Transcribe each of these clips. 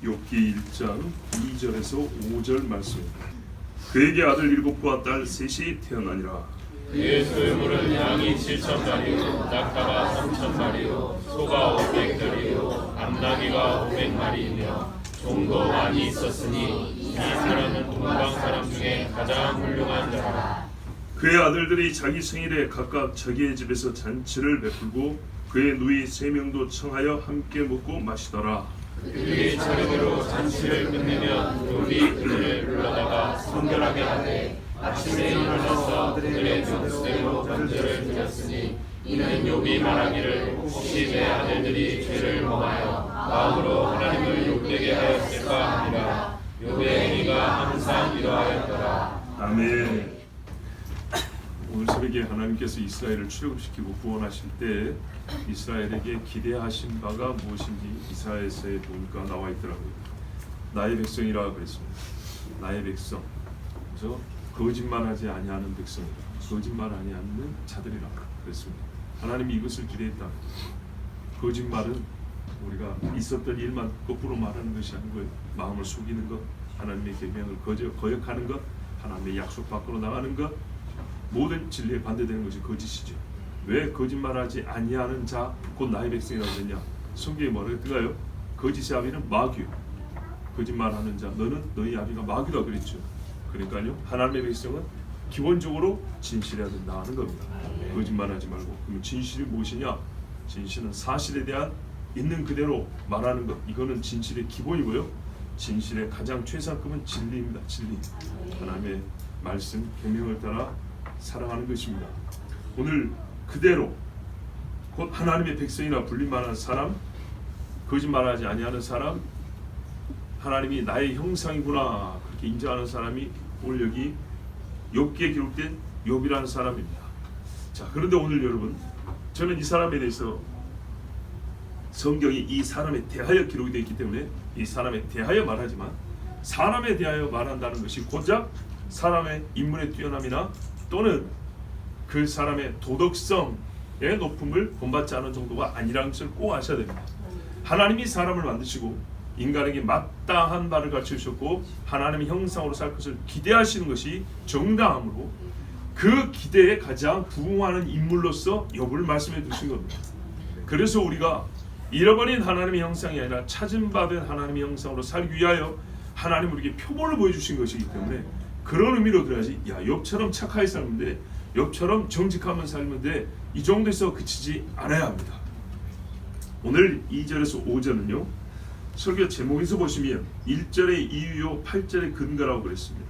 욥기 1장 2절에서 5절 말씀입니다. 그에게 아들 7과 딸 3이 태어나니라. 그의 소유물은 양이 7,000마리요 낙타가 3,000마리요 소가 500마리요 암나귀가 500마리이며 종도 많이 있었으니 이 사람은 동방 사람 중에 가장 훌륭한 자라. 그의 아들들이 자기 생일에 각각 자기의 집에서 잔치를 베풀고 그의 누이 3명도 청하여 함께 먹고 마시더라. 그들이 차례대로 잔치를 끝내면 욥이 그들을 불러다가 성결하게 하되 아침에 일어나서 그들의 명수대로 번제를 드렸으니 이는 욥이 말하기를 혹시 내 아들들이 죄를 범하여 마음으로 하나님을 욕되게 하였을까 하니라. 욥의 행위가 항상 이러하였더라. 아멘. 오늘 새벽에 하나님께서 이스라엘을 출애굽시키고 구원하실 때 이스라엘에게 기대하신 바가 무엇인지 이사야서에 보니까 나와 있더라고요. 나의 백성이라 그랬습니다. 나의 백성. 그래서 거짓말하지 아니하는 백성이라, 거짓말하지 않는 자들이라 그랬습니다. 하나님이 이것을 기대했다. 거짓말은 우리가 있었던 일만 거꾸로 말하는 것이 아니고요. 마음을 속이는 것, 하나님의 계명을 거역하는 것, 하나님의 약속 밖으로 나가는 것, 모든 진리에 반대되는 것이 거짓이죠. 왜 거짓말하지 아니하는 자 곧 나의 백성이라고 했냐? 성경에 뭐라고 뜨가요? 거짓의 아비는 마귀. 거짓말하는 자 너는 너희 아비가 마귀라 그랬죠. 그러니까요, 하나님의 백성은 기본적으로 진실해야 된다 하는 겁니다. 거짓말하지 말고. 그럼 진실이 무엇이냐? 진실은 사실에 대한 있는 그대로 말하는 것. 이거는 진실의 기본이고요. 진실의 가장 최상급은 진리입니다. 진리. 하나님의 말씀, 계명을 따라 사랑하는 것입니다. 오늘 그대로 곧 하나님의 백성이라 불릴만한 사람, 거짓말하지 아니하는 사람, 하나님이 나의 형상이구나 그렇게 인정하는 사람이 오늘 여기 욥기에 기록된 욥이라는 사람입니다. 자, 그런데 오늘 여러분, 저는 이 사람에 대해서 성경이 이 사람에 대하여 기록이 되어 있기 때문에 이 사람에 대하여 말하지만, 사람에 대하여 말한다는 것이 고작 사람의 인문의 뛰어남이나 또는 그 사람의 도덕성의 높음을 본받지 않은 정도가 아니라는 것을 꼭 아셔야 됩니다. 하나님이 사람을 만드시고 인간에게 마땅한 바를 갖추셨고 하나님의 형상으로 살 것을 기대하시는 것이 정당함으로 그 기대에 가장 부응하는 인물로서 욥을 말씀해 두신 겁니다. 그래서 우리가 잃어버린 하나님의 형상이 아니라 찾은 바 된 하나님의 형상으로 살기 위하여 하나님 우리에게 표본을 보여주신 것이기 때문에 그런 의미로 들어야지, 야, 욥처럼 착하게 살면 돼, 욥처럼 정직하면 살면 돼, 이 정도에서 그치지 않아야 합니다. 오늘 2절에서 5절은요, 설교 제목에서 보시면 1절의 이유요 8절의 근거라고 그랬습니다.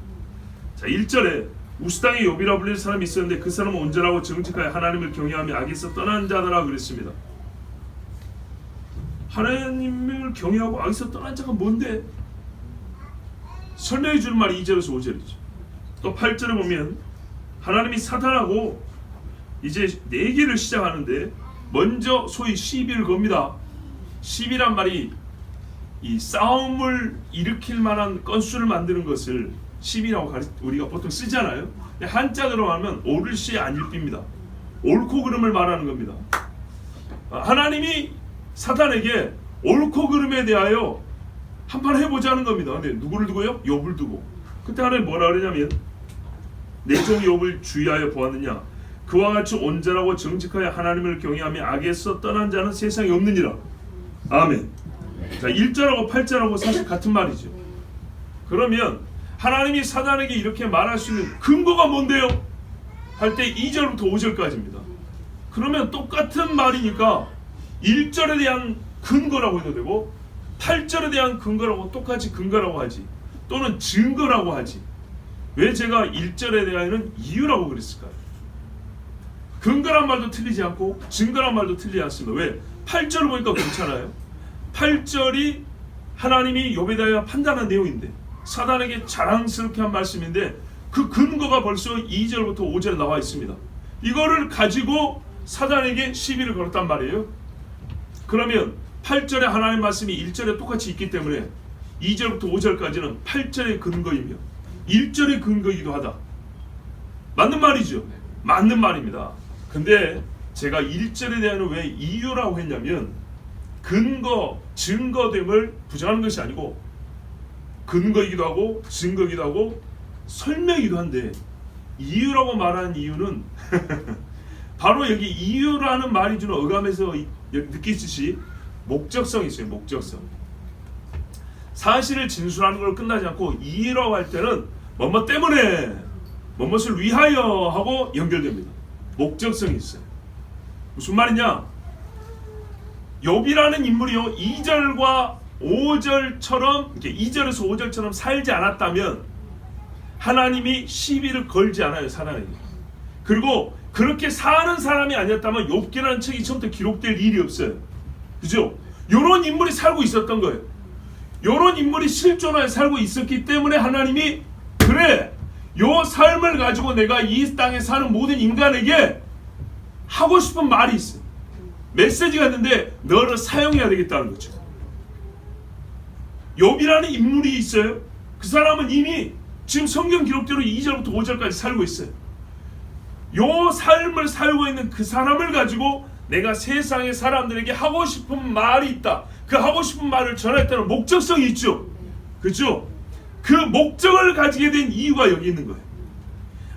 자, 1절에 우스당의 욥이라 불릴 사람이 있었는데 그 사람은 온전하고 정직하여 하나님을 경외하며 악에서 떠난 자더라 그랬습니다. 하나님을 경외하고 악에서 떠난 자가 뭔데? 설명해 주는 말이 2절에서 5절이죠. 또 8절에 보면 하나님이 사탄하고 이제 내기를 시작하는데 먼저 소위 시비를 겁니다. 시비란 말이 이 싸움을 일으킬 만한 건수를 만드는 것을 시비라고 우리가 보통 쓰잖아요. 한자로 하면 옳을 시 아닐비입니다. 옳고 그름을 말하는 겁니다. 하나님이 사탄에게 옳고 그름에 대하여 한판 해보자는 겁니다. 근데 누구를 두고요? 욥을 두고. 그때 하나님 뭐라 그러냐면 내 종 욥을 주의하여 보았느냐, 그와 같이 온전하고 정직하여 하나님을 경외하며 악에서 떠난 자는 세상에 없느니라. 아멘. 자, 1절하고 8절하고 사실 같은 말이죠. 그러면 하나님이 사단에게 이렇게 말할 수 있는 근거가 뭔데요? 할 때 2절부터 5절까지입니다. 그러면 똑같은 말이니까 1절에 대한 근거라고 해도 되고 8절에 대한 근거라고 똑같이 근거라고 하지, 또는 증거라고 하지. 왜 제가 1절에 대하여는 이유라고 그랬을까요? 근거란 말도 틀리지 않고 증거란 말도 틀리지 않습니다. 왜? 8절을 보니까 괜찮아요. 8절이 하나님이 욥에 대하여 판단한 내용인데, 사단에게 자랑스럽게 한 말씀인데 그 근거가 벌써 2절부터 5절에 나와 있습니다. 이거를 가지고 사단에게 시비를 걸었단 말이에요. 그러면 8절에 하나님 말씀이 1절에 똑같이 있기 때문에 2절부터 5절까지는 8절의 근거이며 1절의 근거이기도 하다. 맞는 말이죠? 맞는 말입니다. 근데 제가 1절에 대한 왜 이유라고 했냐면 근거, 증거됨을 부정하는 것이 아니고 근거이기도 하고 증거이기도 하고 설명이기도 한데 이유라고 말하는 이유는 바로 여기 이유라는 말이 주는 어감에서 느끼듯이 목적성이 있어요. 목적성. 사실을 진술하는 걸 끝나지 않고 이유라고 할 때는 뭐뭐 때문에 뭐뭇을 위하여 하고 연결됩니다. 목적성이 있어요. 무슨 말이냐? 욥이라는 인물이요 2절과 5절처럼 이렇게 2절에서 5절처럼 살지 않았다면 하나님이 시비를 걸지 않아요. 사람에게. 그리고 그렇게 사는 사람이 아니었다면 욥기라는 책이 처음부터 기록될 일이 없어요. 그죠? 요런 인물이 살고 있었던 거예요. 요런 인물이 실존하여 살고 있었기 때문에 하나님이 그래 요 삶을 가지고 내가 이 땅에 사는 모든 인간에게 하고 싶은 말이 있어요. 메시지가 있는데 너를 사용해야 되겠다는 거죠. 욥이라는 인물이 있어요. 그 사람은 이미 지금 성경 기록대로 2절부터 5절까지 살고 있어요. 요 삶을 살고 있는 그 사람을 가지고 내가 세상의 사람들에게 하고 싶은 말이 있다. 그 하고 싶은 말을 전했다는 목적성이 있죠. 그렇죠? 그 목적을 가지게 된 이유가 여기 있는 거예요.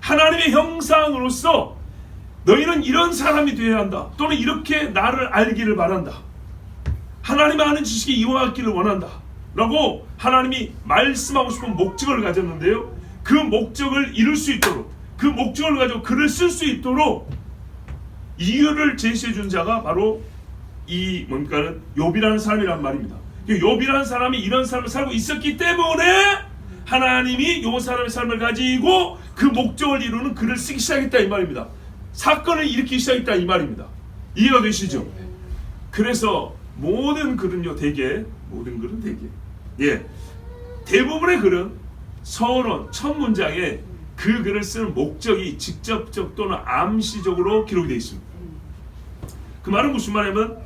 하나님의 형상으로서 너희는 이런 사람이 되어야 한다. 또는 이렇게 나를 알기를 바란다. 하나님의 아는 지식이 이와 같기를 원한다. 라고 하나님이 말씀하고 싶은 목적을 가졌는데요. 그 목적을 이룰 수 있도록 그 목적을 가지고 글을 쓸 수 있도록 이유를 제시해 준 자가 바로 이 뭔가는 욥이라는 사람이란 말입니다. 욥이라는 사람이 이런 삶을 살고 있었기 때문에 하나님이 이 사람의 삶을 가지고 그 목적을 이루는 글을 쓰기 시작했다 이 말입니다. 사건을 일으키기 시작했다 이 말입니다. 이해가 되시죠? 그래서 모든 글은요 대개 대부분의 글은 서론 첫 문장에 그 글을 쓰는 목적이 직접적 또는 암시적으로 기록이 되어 있습니다. 그 말은 무슨 말이냐면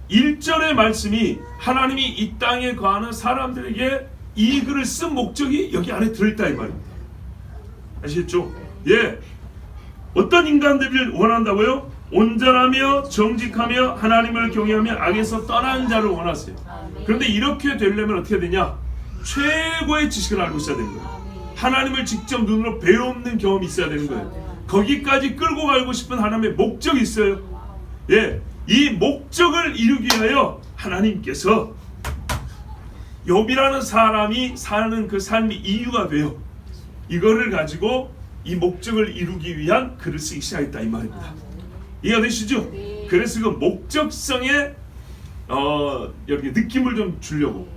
1절의 말씀이 하나님이 이 땅에 거하는 사람들에게 이 글을 쓴 목적이 여기 안에 들어있다 이 말입니다. 아시겠죠? 예. 어떤 인간들을 원한다고요? 온전하며 정직하며 하나님을 경외하며 악에서 떠난 자를 원하세요. 그런데 이렇게 되려면 어떻게 되냐? 최고의 지식을 알고 있어야 되는 거예요. 하나님을 직접 눈으로 배우는 경험이 있어야 되는 거예요. 거기까지 끌고 가고 싶은 하나님의 목적이 있어요. 예, 이 목적을 이루기 위하여 하나님께서 욥이라는 사람이 사는 그 삶이 이유가 돼요. 이거를 가지고 이 목적을 이루기 위한 글을 쓰기 시작했다 이 말입니다. 이해가 되시죠? 그래서 그 목적성에 이렇게 느낌을 좀 주려고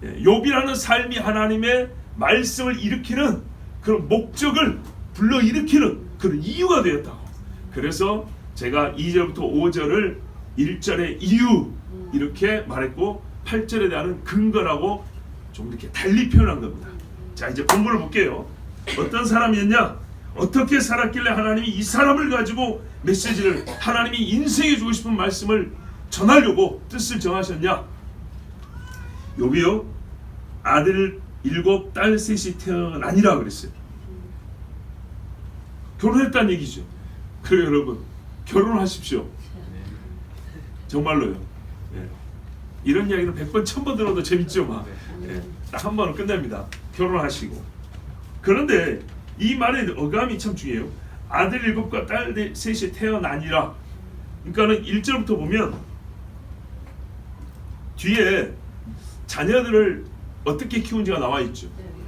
욥이라는 삶이 하나님의 말씀을 일으키는 그런 목적을 불러일으키는 그런 이유가 되었다고. 그래서 제가 2절부터 5절을 1절의 이유 이렇게 말했고 8절에 대한 근거라고 좀 이렇게 달리 표현한 겁니다. 자 이제 본문을 볼게요. 어떤 사람이었냐? 어떻게 살았길래 하나님이 이 사람을 가지고 메시지를 하나님이 인생에 주고 싶은 말씀을 전하려고 뜻을 정하셨냐? 욥이요 아들 7 딸 3이 태어나니라 그랬어요. 결혼했다는 얘기죠. 그래요 여러분 결혼하십시오. 정말로요. 네. 이런 이야기는 100번 1000번 들어도 재밌죠. 막. 네. 딱 한 번은 끝납니다. 결혼하시고. 그런데 이 말의 어감이 참 중요해요. 아들 7과 딸 3이 태어나니라. 그러니까는 1절부터 보면 뒤에 자녀들을 어떻게 키운지가 나와 있죠.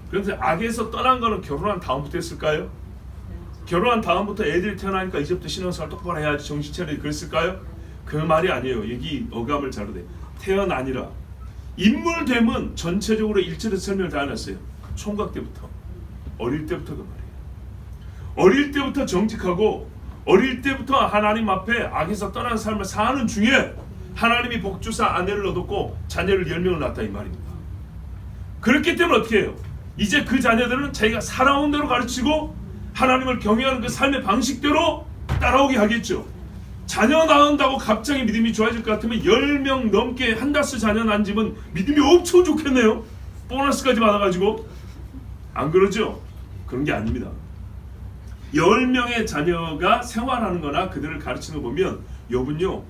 그런데 악에서 떠난 거는 결혼한 다음부터 했을까요? 결혼한 다음부터 애들이 태어나니까 이제부터 신앙생활 똑바로 해야지 정신 차리지 그랬을까요? 그 말이 아니에요. 여기 어감을 잘 돼. 태어나니라. 인물됨은 전체적으로 1절에서 설명을 다 해놨어요. 총각 때부터. 어릴 때부터 그 말이에요. 어릴 때부터 정직하고 어릴 때부터 하나님 앞에 악에서 떠난 삶을 사는 중에 하나님이 복주사 아내를 얻었고 자녀를 10명을 낳았다 이 말입니다. 그렇기 때문에 어떻게 해요? 이제 그 자녀들은 자기가 살아온 대로 가르치고 하나님을 경외하는 그 삶의 방식대로 따라오게 하겠죠. 자녀 낳는다고 갑자기 믿음이 좋아질 것 같으면 10명 넘게 한다스 자녀 낳은 집은 믿음이 엄청 좋겠네요. 보너스까지 받아가지고. 안 그러죠? 그런 게 아닙니다. 10명의 자녀가 생활하는 거나 그들을 가르치는 거 보면 욥은요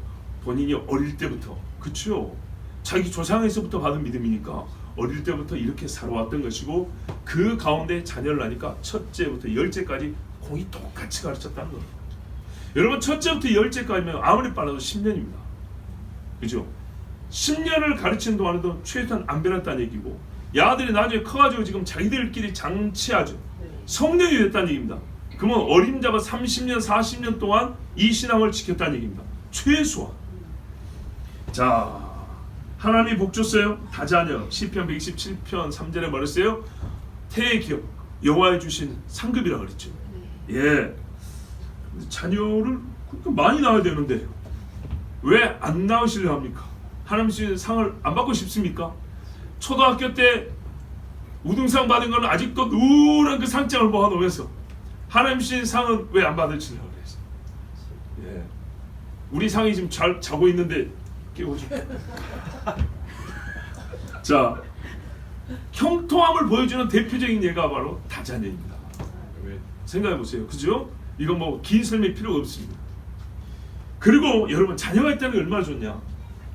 본인이 어릴 때부터 그렇죠. 자기 조상에서부터 받은 믿음이니까 어릴 때부터 이렇게 살아왔던 것이고 그 가운데 자녀를 낳으니까 첫째부터 열째까지 공이 똑같이 가르쳤다는 겁니다. 여러분 첫째부터 열째까지면 아무리 빨라도 10년입니다. 그죠? 10년을 가르치는 동안에도 최소한 안 변했다는 얘기고 야들이 나중에 커가지고 지금 자기들끼리 장치하죠. 성령이 됐다는 얘기입니다. 그러면 어림잡아 30년 40년 동안 이 신앙을 지켰다는 얘기입니다. 최소한. 자, 하나님이 복 줬어요. 다자녀. 시편 127편 3절에 말했어요. 태의 기업 여호와의 주신 상급이라고 그랬죠. 예. 자녀를 그렇게 많이 낳아야 되는데 왜 안 낳으시려 합니까? 하나님 주신 상을 안 받고 싶습니까? 초등학교 때 우등상 받은 거는 아직도 누런 그 상장을 모아놓으면서 하나님 주신 상은 왜 안 받으시려고 그랬어요? 예. 우리 상이 지금 잘 자고 있는데 깨워줘. 자, 형통함을 보여주는 대표적인 예가 바로 다자녀입니다. 생각해 보세요. 그죠? 이건 뭐 긴 설명이 필요가 없습니다. 그리고 여러분 자녀가 있다는 게 얼마나 좋냐?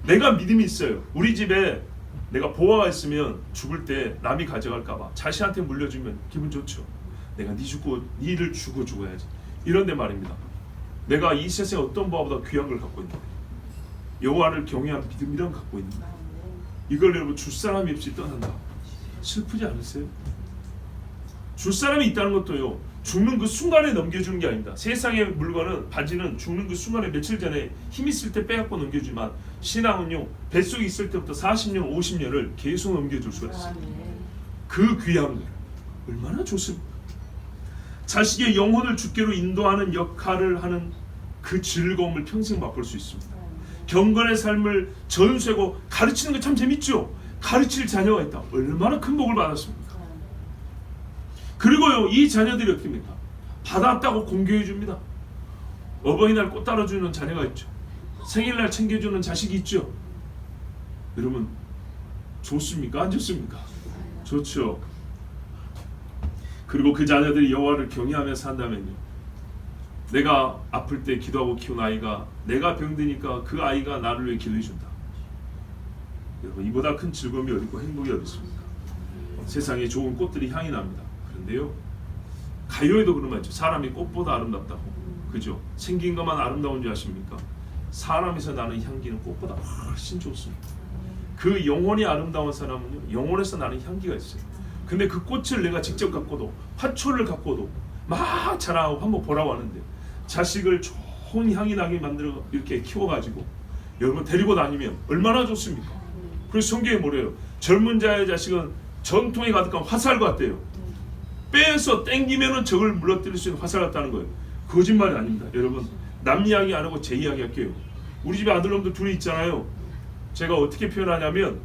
내가 믿음이 있어요. 우리 집에 내가 보화가 있으면 죽을 때 남이 가져갈까봐 자식한테 물려주면 기분 좋죠. 내가 니를 주고 죽어야지. 이런데 말입니다. 내가 이 세상에 어떤 보화보다 귀한 걸 갖고 있는데 여호와를 경외하는 믿음이란 갖고 있는데 이걸 여러분 줄 사람이 없이 떠난다. 슬프지 않으세요? 줄 사람이 있다는 것도요. 죽는 그 순간에 넘겨주는 게 아닙니다. 세상의 물건은 바지는 죽는 그 순간에 며칠 전에 힘 있을 때 빼갖고 넘겨주지만 신앙은요. 뱃속에 있을 때부터 40년 50년을 계속 넘겨줄 수가 있습니다. 그 귀한 걸 얼마나 좋습니까? 자식의 영혼을 주께로 인도하는 역할을 하는 그 즐거움을 평생 맛볼 수 있습니다. 경건의 삶을 전수하고 가르치는 거 참 재밌죠? 가르칠 자녀가 있다. 얼마나 큰 복을 받았습니까? 그리고요, 이 자녀들이 어떻게 합니까? 받았다고 공개해 줍니다. 어버이날 꽃 따라주는 자녀가 있죠. 생일날 챙겨주는 자식이 있죠. 여러분 좋습니까? 안 좋습니까? 좋죠. 그리고 그 자녀들이 여호와를 경외하며 산다면요, 내가 아플 때 기도하고 키운 아이가 내가 병드니까 그 아이가 나를 위해 기도해 준다. 여러분 이보다 큰 즐거움이 어디 있고 행복이 어디 있습니까? 세상에 좋은 꽃들이 향이 납니다. 그런데요, 가요에도 그런 말 있죠. 사람이 꽃보다 아름답다고. 그죠? 생긴 것만 아름다운 줄 아십니까? 사람에서 나는 향기는 꽃보다 훨씬 좋습니다. 그 영혼이 아름다운 사람은요, 영혼에서 나는 향기가 있어요. 근데 그 꽃을 내가 직접 갖고도, 화초를 갖고도 막 자라고 한번 보라고 하는데, 자식을 좋은 향이 나게 만들어 이렇게 키워가지고 여러분 데리고 다니면 얼마나 좋습니까? 그래서 성경에 뭐래요? 젊은 자의 자식은 전통에 가득한 화살 같대요. 빼서 땡기면은 적을 물러뜨릴 수 있는 화살 같다는 거예요. 거짓말이 아닙니다. 여러분 남 이야기 안 하고 제 이야기 할게요. 우리 집에 아들놈들 둘이 있잖아요. 제가 어떻게 표현하냐면,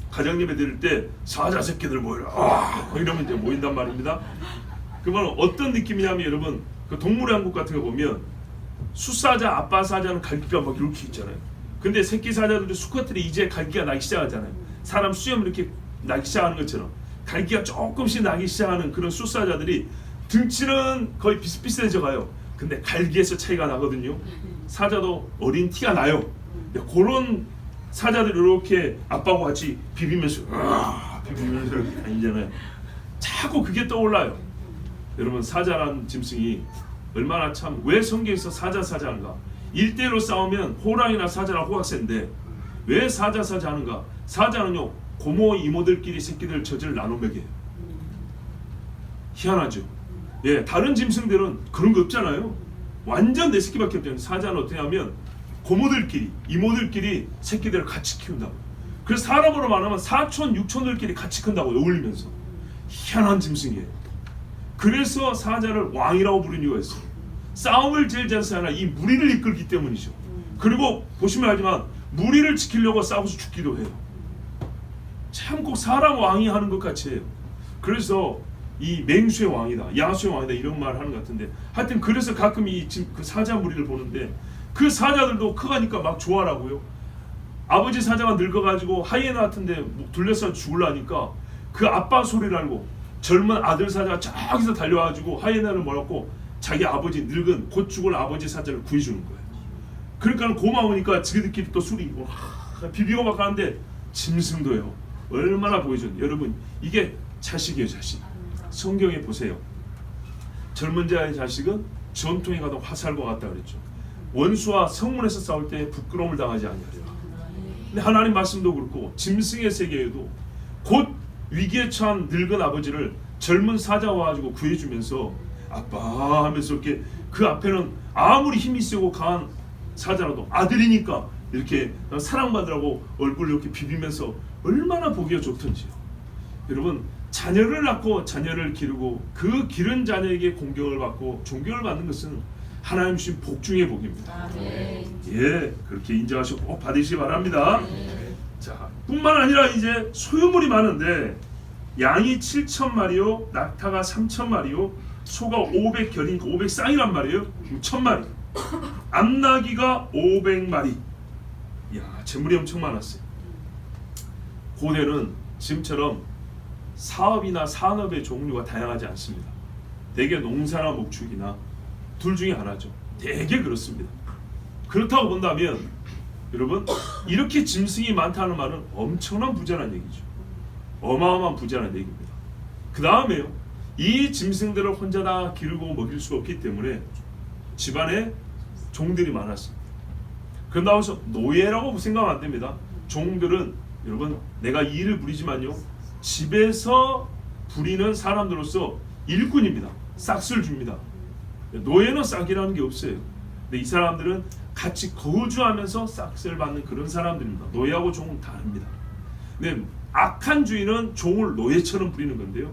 가정 예배 드릴 때 사자 새끼들 모여라 이러면 이제 모인단 말입니다. 그러면 어떤 느낌이냐면, 여러분 그 동물의 왕국 같은 거 보면 수사자, 아빠 사자는 갈기가 막 이렇게 있잖아요. 근데 새끼 사자들도 수컷들이 이제 갈기가 나기 시작하잖아요. 사람 수염 이렇게 나기 시작하는 것처럼 갈기가 조금씩 나기 시작하는 그런 수사자들이 등치는 거의 비슷비슷해져 가요. 근데 갈기에서 차이가 나거든요. 사자도 어린 티가 나요. 그런 사자들이 이렇게 아빠하고 같이 비비면서 이렇게 다니잖아요. 자꾸 그게 떠올라요. 여러분 사자라는 짐승이 얼마나 참, 왜 성경에서 사자인가? 1대1로 싸우면 호랑이나 사자랑 호각세인데 왜 사자 하는가? 사자는요, 고모 이모들끼리 새끼들 젖을 나눠 먹여요. 희한하죠? 예, 다른 짐승들은 그런 거 없잖아요. 완전 내 새끼밖에 없잖아요. 사자는 어떻게 하면 고모들끼리, 이모들끼리 새끼들을 같이 키운다고. 그래서 사람으로 말하면 사촌, 육촌들끼리 같이 큰다고, 어울리면서. 희한한 짐승이에요. 그래서 사자를 왕이라고 부르는 이유가 있어요. 싸움을 제일 잘 사나 이 무리를 이끌기 때문이죠. 그리고 보시면 알지만 무리를 지키려고 싸워서 죽기도 해요. 참 꼭 사람 왕이 하는 것 같이 해요. 그래서 이 맹수의 왕이다, 야수의 왕이다 이런 말을 하는 것 같은데, 하여튼 그래서 가끔 그 사자 무리를 보는데 그 사자들도 커가니까 막 좋아하라고요. 아버지 사자가 늙어가지고 하이에나 같은데 둘러싸 죽으려니까 그 아빠 소리를 알고 젊은 아들 사자가 저기서 달려와가지고 하이에나를 몰았고 자기 아버지 늙은 곧 죽을 아버지 사자를 구해주는 거예요. 그러니까 고마우니까 지들끼리 또 술이 비비고 막 하는데 짐승도요. 얼마나 보여준. 여러분 이게 자식이에요, 자식. 성경에 보세요. 젊은 자의 자식은 전통에 가던 화살과 같다 그랬죠. 원수와 성문에서 싸울 때 부끄러움을 당하지 아니하리라. 근데 하나님 말씀도 그렇고 짐승의 세계에도 곧 위기에 처한 늙은 아버지를 젊은 사자가 와가지고 구해주면서 아빠 하면서 이렇게 그 앞에는 아무리 힘이 세고 강한 사자라도 아들이니까 이렇게 사랑받으라고 얼굴을 이렇게 비비면서 얼마나 보기가 좋던지요. 여러분 자녀를 낳고 자녀를 기르고 그 기른 자녀에게 공경을 받고 존경을 받는 것은 하나님 주신 복 중의 복입니다. 예, 그렇게 인정하시고 꼭 받으시기 바랍니다. 자, 뿐만 아니라 이제 소유물이 많은데 양이 7,000마리요, 낙타가 3,000마리요, 소가 500결인 500쌍이란 말이에요. 1,000마리. 암나귀가 500마리. 야, 재물이 엄청 많았어요. 고대는 지금처럼 사업이나 산업의 종류가 다양하지 않습니다. 대개 농사나 목축이나 둘 중에 하나죠. 대개 그렇습니다. 그렇다고 본다면 여러분 이렇게 짐승이 많다는 말은 엄청난 부자란 얘기죠. 어마어마한 부자란 얘기입니다. 그 다음에요. 이 짐승들을 혼자 다 기르고 먹일 수가 없기 때문에 집안에 종들이 많았습니다. 그런다고 해서 노예라고 생각하면 안 됩니다. 종들은 여러분 내가 일을 부리지만요. 집에서 부리는 사람들로서 일꾼입니다. 싹쓸 줍니다. 노예는 싹이라는 게 없어요. 근데 이 사람들은 같이 거주하면서 싹쓸 받는 그런 사람들입니다. 노예하고 종은 다릅니다. 근데 악한 주인은 종을 노예처럼 부리는 건데요.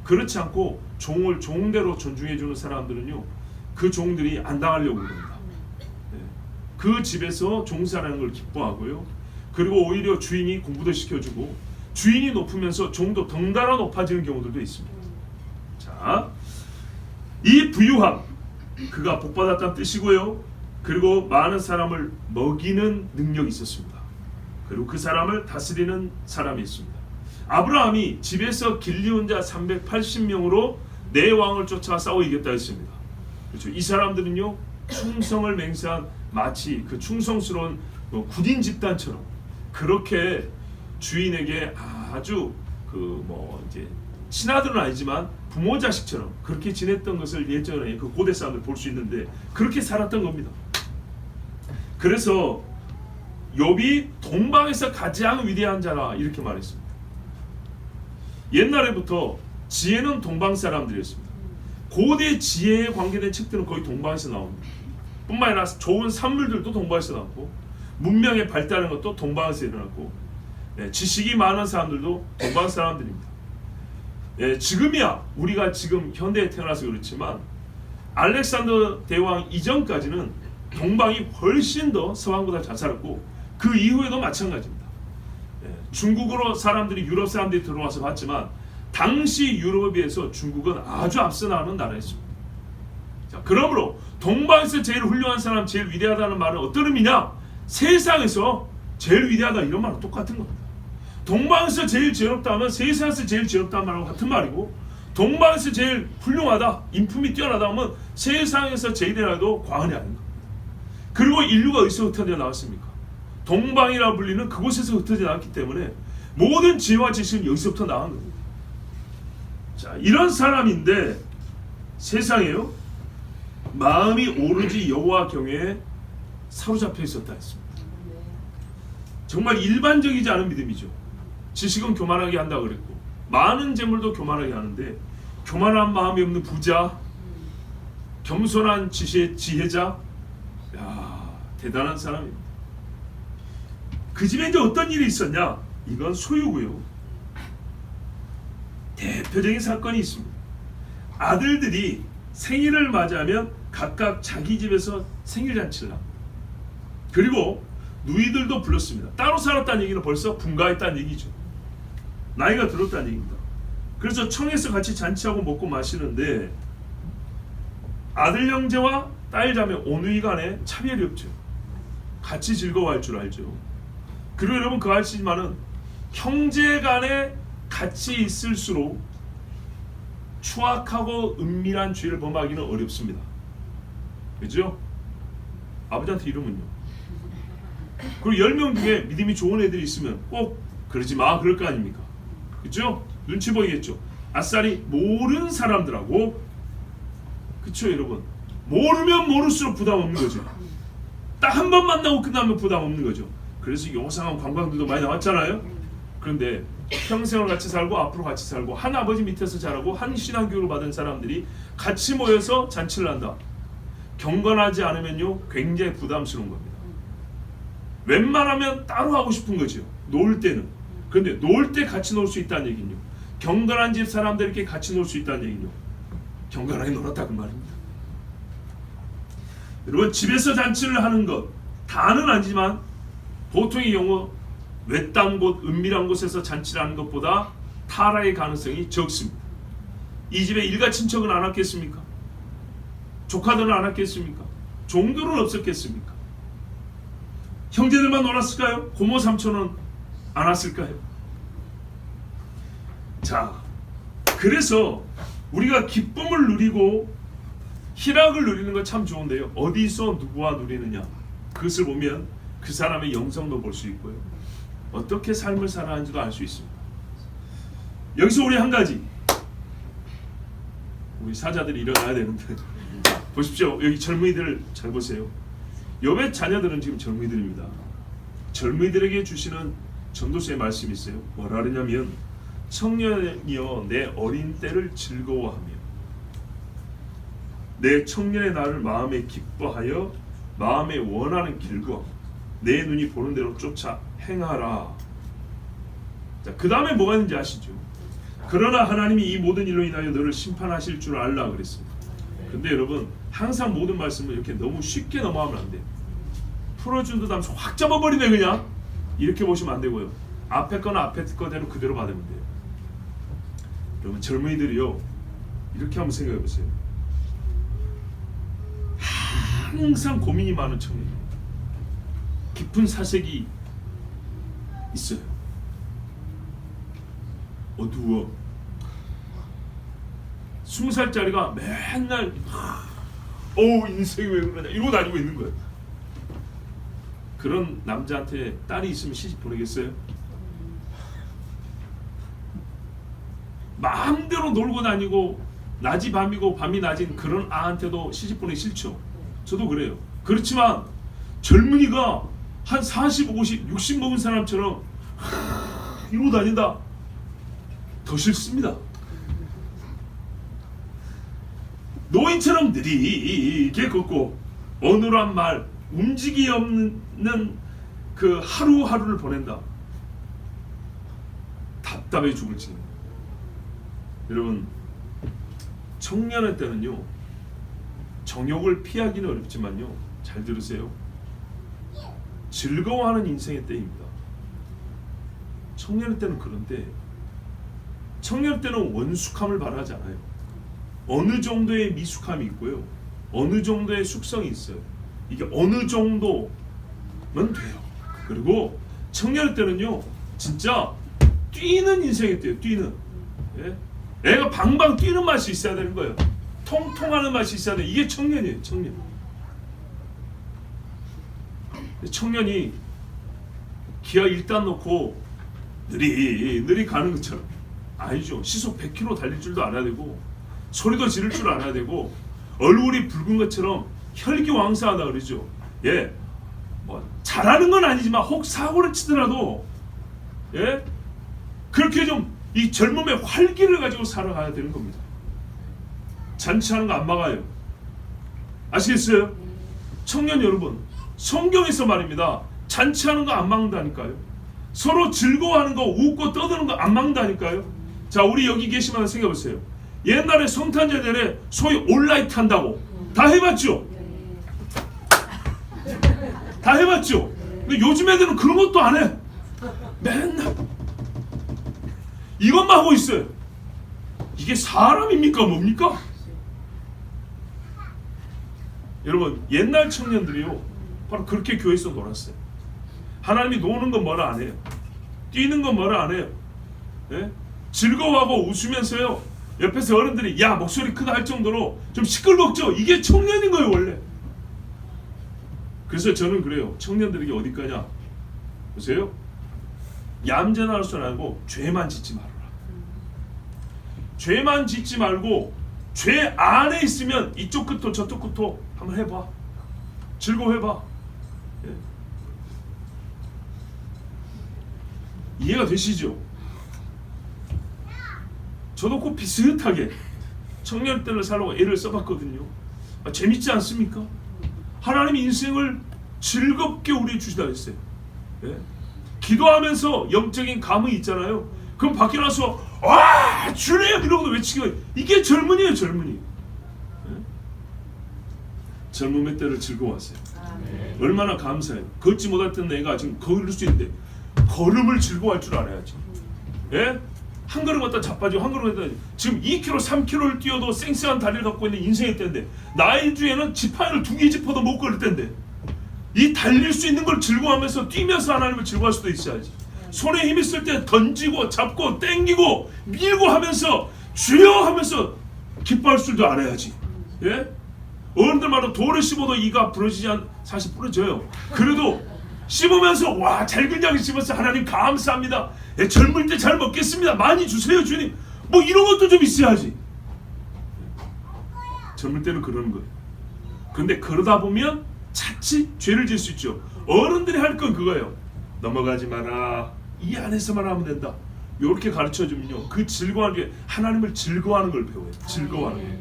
그렇지 않고 종을 종대로 존중해주는 사람들은요. 그 종들이 안 당하려고 그럽니다. 그 집에서 종사라는 걸 기뻐하고요. 그리고 오히려 주인이 공부도 시켜주고 주인이 높으면서 종도 덩달아 높아지는 경우들도 있습니다. 자, 이 부유함 그가 복받았다는 뜻이고요. 그리고 많은 사람을 먹이는 능력이 있었습니다. 그리고 그 사람을 다스리는 사람이 있습니다. 아브라함이 집에서 길리온 자 380명으로 내 왕을 쫓아 싸워 이겼다 했습니다. 그렇죠. 이 사람들은요 충성을 맹세한 마치 그 충성스러운 군인 집단처럼 그렇게 주인에게 아주 그 이제 친아들은 아니지만 부모 자식처럼 그렇게 지냈던 것을 예전에 그 고대 사람들 볼 수 있는데 그렇게 살았던 겁니다. 그래서 욥이 동방에서 가장 위대한 자라 이렇게 말했습니다. 옛날에부터 지혜는 동방 사람들이었습니다. 고대 지혜에 관계된 책들은 거의 동방에서 나옵니다. 뿐만 아니라 좋은 산물들도 동방에서 나왔고 문명의 발달하는 것도 동방에서 일어났고 지식이 많은 사람들도 동방 사람들입니다. 지금이야 우리가 지금 현대에 태어나서 그렇지만 알렉산더 대왕 이전까지는 동방이 훨씬 더 서방보다 잘 살았고 그 이후에도 마찬가지입니다. 중국으로 사람들이 유럽 사람들이 들어와서 봤지만 당시 유럽에 비해서 중국은 아주 앞서 나가는 나라였습니다. 자, 그러므로 동방에서 제일 훌륭한 사람, 제일 위대하다는 말은 어떤 의미냐? 세상에서 제일 위대하다 이런 말은 똑같은 겁니다. 동방에서 제일 지혜롭다 하면 세상에서 제일 지혜롭다는 말하고 같은 말이고 동방에서 제일 훌륭하다, 인품이 뛰어나다 하면 세상에서 제일이라도 과언이 아닌 겁니다. 그리고 인류가 어디서 흩어져 나왔습니까? 동방이라 불리는 그곳에서 흩어져 나왔기 때문에 모든 지혜와 지식은 여기서부터 나온 겁니다. 자, 이런 사람인데 세상에요 마음이 오로지 여호와 경외에 사로잡혀 있었다 했습니다. 정말 일반적이지 않은 믿음이죠. 지식은 교만하게 한다고 그랬고 많은 재물도 교만하게 하는데 교만한 마음이 없는 부자, 겸손한 지혜자, 야 대단한 사람입니다. 그 집에 이제 어떤 일이 있었냐? 이건 소유고요. 대표적인 사건이 있습니다. 아들들이 생일을 맞이하면 각각 자기 집에서 생일잔치를 합니다. 그리고 누이들도 불렀습니다. 따로 살았다는 얘기는 벌써 분가했다는 얘기죠. 나이가 들었다는 얘기입니다. 그래서 청에서 같이 잔치하고 먹고 마시는데 아들 형제와 딸 자매 오누이 간에 차별이 없죠. 같이 즐거워할 줄 알죠. 그리고 여러분 그거 아시지만은 형제 간에 같이 있을수록 추악하고 은밀한 죄를 범하기는 어렵습니다. 그죠? 아버지한테 이러면요. 그리고 10명 중에 믿음이 좋은 애들이 있으면 꼭 그러지 마 그럴 거 아닙니까? 그렇죠? 눈치 보이겠죠? 아싸리 모르는 사람들하고, 그렇죠 여러분? 모르면 모를수록 부담 없는 거죠. 딱 한 번 만나고 끝나면 부담 없는 거죠. 그래서 요상한 관광들도 많이 나왔잖아요. 그런데 평생을 같이 살고 앞으로 같이 살고 한 아버지 밑에서 자라고 한 신앙교육을 받은 사람들이 같이 모여서 잔치를 한다. 경건하지 않으면요 굉장히 부담스러운 겁니다. 웬만하면 따로 하고 싶은 거죠. 놀 때는. 그런데 놀 때 같이 놀 수 있다는 얘기는요, 경건한 집 사람들끼리 같이 놀 수 있다는 얘기는요, 경건하게 놀았다 그 말입니다. 여러분, 집에서 잔치를 하는 것 다는 아니지만 보통의 경우 외딴 곳, 은밀한 곳에서 잔치를 하는 것보다 타락의 가능성이 적습니다. 이 집에 일가 친척은 안 왔겠습니까? 조카들은 안 왔겠습니까? 종들은 없었겠습니까? 형제들만 놀았을까요? 고모 삼촌은 안 왔을까요? 자, 그래서 우리가 기쁨을 누리고 희락을 누리는 건 참 좋은데요, 어디서 누구와 누리느냐, 그것을 보면 그 사람의 영성도 볼 수 있고요, 어떻게 삶을 살아가는지도 알 수 있습니다. 여기서 우리 한 가지, 우리 사자들이 일어나야 되는데 보십시오. 여기 젊은이들 잘 보세요. 욥의 자녀들은 지금 젊은이들입니다. 젊은이들에게 주시는 전도서의 말씀이 있어요. 뭐라 그러냐면, 청년이여 내 어린 때를 즐거워하며 내 청년의 날을 마음에 기뻐하여 마음에 원하는 길과 내 눈이 보는 대로 쫓아 행하라. 자, 그 다음에 뭐가 있는지 아시죠? 그러나 하나님이 이 모든 일로 인하여 너를 심판하실 줄 알라 그랬습니다. 근데 여러분, 항상 모든 말씀을 이렇게 너무 쉽게 넘어가면 안 돼요. 풀어준 듯 하면서 확 잡아버리네 그냥, 이렇게 보시면 안 되고요. 앞에 거는 앞에 거대로 그대로 받으면 돼요. 여러분, 젊은이들이요 이렇게 한번 생각해 보세요. 항상 고민이 많은 청년이에요. 깊은 사색이 있어요. 어두워. 20살짜리가 맨날 인생이 왜 그러냐 이러고 다니고 있는 거예요. 그런 남자한테 딸이 있으면 시집 보내겠어요? 마음대로 놀고 다니고 낮이 밤이고 밤이 낮인 그런 아한테도 시집 보내기 싫죠. 저도 그래요. 그렇지만 젊은이가 한 40, 50, 60 먹은 사람처럼 이러고 다닌다? 더 싫습니다. 노인처럼 느리게 걷고 어눌한 말, 움직이 없는 그 하루하루를 보낸다. 답답해 죽을지. 여러분, 청년의 때는요 정욕을 피하기는 어렵지만요, 잘 들으세요, 즐거워하는 인생의 때입니다. 청년의 때는 그런데, 청년의 때는 원숙함을 바라지 않아요. 어느 정도의 미숙함이 있고요, 어느 정도의 숙성이 있어요. 이게 어느 정도면 돼요. 그리고 청년의 때는요 진짜 뛰는 인생의 때예요. 뛰는, 예? 애가 방방 뛰는 맛이 있어야 되는 거예요. 통통하는 맛이 있어야 돼. 이게 청년이에요. 청년. 청년이 기아 1단 놓고 느리 가는 것처럼 아니죠. 시속 100km 달릴 줄도 알아야 되고 소리도 지를 줄 알아야 되고 얼굴이 붉은 것처럼 혈기왕성하다 그러죠. 예, 뭐 잘하는 건 아니지만 혹 사고를 치더라도 예, 그렇게 좀 이 젊음의 활기를 가지고 살아가야 되는 겁니다. 잔치하는 거 안 막아요. 아시겠어요? 청년 여러분, 성경에서 말입니다. 잔치하는 거 안 막는다니까요. 서로 즐거워하는 거, 웃고 떠드는 거 안 막는다니까요. 자, 우리 여기 계시면 생각해 보세요. 옛날에 성탄절에 소위 올라이트 한다고 다 해봤죠? 다 해봤죠? 근데 요즘 애들은 그런 것도 안 해. 맨날 이것만 하고 있어요. 이게 사람입니까? 뭡니까? 여러분, 옛날 청년들이요 바로 그렇게 교회에서 놀았어요. 하나님이 노는 건 뭐라 안 해요. 뛰는 건 뭐라 안 해요. 예? 즐거워하고 웃으면서요 옆에서 어른들이 야 목소리 크다 할 정도로 좀 시끌벅죠. 이게 청년인 거예요 원래. 그래서 저는 그래요. 청년들에게 어디 가냐? 보세요. 얌전할 줄 알고 죄만 짓지 말아라. 죄만 짓지 말고 죄 안에 있으면 이쪽 끝도 저쪽 끝도 한번 해봐. 즐거워해봐. 예. 이해가 되시죠? 저도 꼭 비슷하게 청년 때를 살려고 애를 써봤거든요. 재밌지 않습니까? 하나님이 인생을 즐겁게 우리 주시다 했어요. 예? 기도하면서 영적인 감흥이 있잖아요. 그럼 밖에 나서 와 주님 이러고 외치고, 이게 젊은이에요. 젊은이. 예? 젊음의 때를 즐거워하세요. 얼마나 감사해요. 걷지 못했던 내가 지금 걸을 수 있는데 걸음을 즐거워할 줄 알아야지. 예? 한 걸음 갖다 자빠지고 한 걸음 갖다 지금 2km 3km를 뛰어도 쌩쌩한 다리를 갖고 있는 인생의 때인데, 나이 중에는 지팡이를 2개 짚어도 못 걸을 때인데, 이 달릴 수 있는 걸 즐거워하면서 뛰면서 하나님을 즐거워할 수도 있어야지. 손에 힘 있을 때 던지고 잡고 땡기고 밀고 하면서 주여 하면서 기뻐할 줄도 알아야지. 예? 어른들마다 돌을 씹어도 이가 부러지지 사실 부러져요. 그래도 씹으면서 와 잘 그냥 씹어서 하나님 감사합니다. 예, 젊을 때 잘 먹겠습니다. 많이 주세요 주님. 뭐 이런 것도 좀 있어야지. 젊을 때는 그러는 거예요. 근데 그러다 보면 자칫 죄를 지을 수 있죠. 어른들이 할 건 그거예요. 넘어가지 마라. 이 안에서만 하면 된다. 이렇게 가르쳐주면요, 그 즐거워하는 게 하나님을 즐거워하는 걸 배워요. 즐거워하는 거.